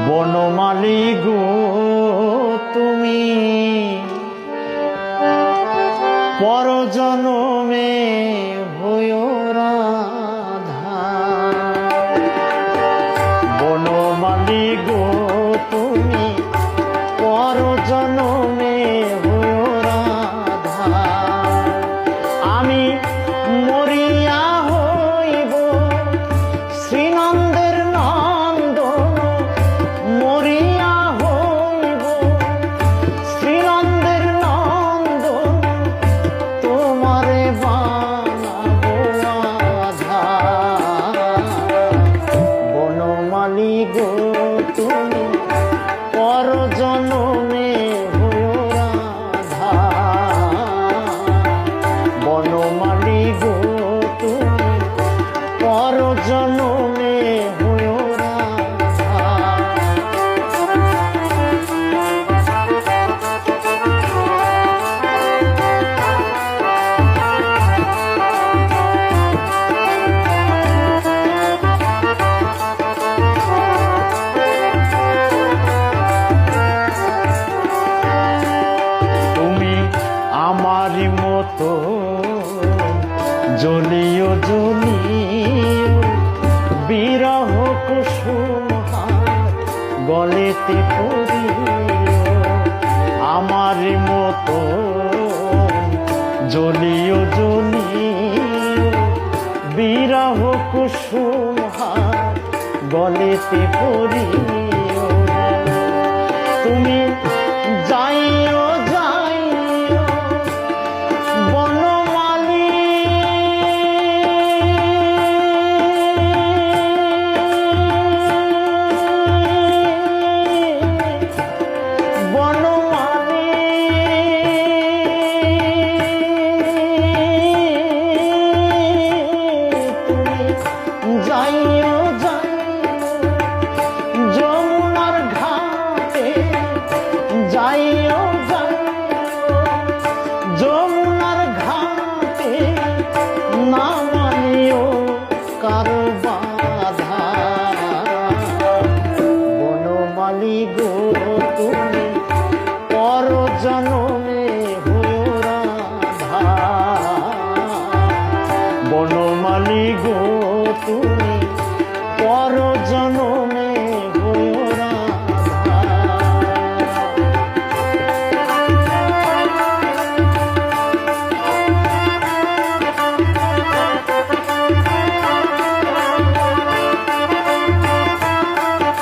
বনমালী গো তুমি পরজনমে হইও রাধা। বনমালী গো তুমি পরজনমে হইও রাধা। আমি মরিয়া হইব শ্রীনন্দের নন্দন, মরিয়া হইব শ্রীনন্দের নন্দন, তোমারে বানাবো রাধা। বনমালী গো তুমি পরজনমে হইও রাধা। বনমালী গো তুমি পরজনমে হইও রাধা। তুমি আমারই মতো জ্বলিও জ্বলিও বিরহ কুসুম গলেতে পড়িও। আমারই মতো জ্বলিও জ্বলিও বিরহ কুসুম গলেতে পড়িও। তুমি যাইও যাইও বনমালী, বনমালী তুমি যাইও যমুনার ঘাটে, যাইও যমুনার ঘাটে, না মানিও কারো বাধা। বনমালী গো তুমি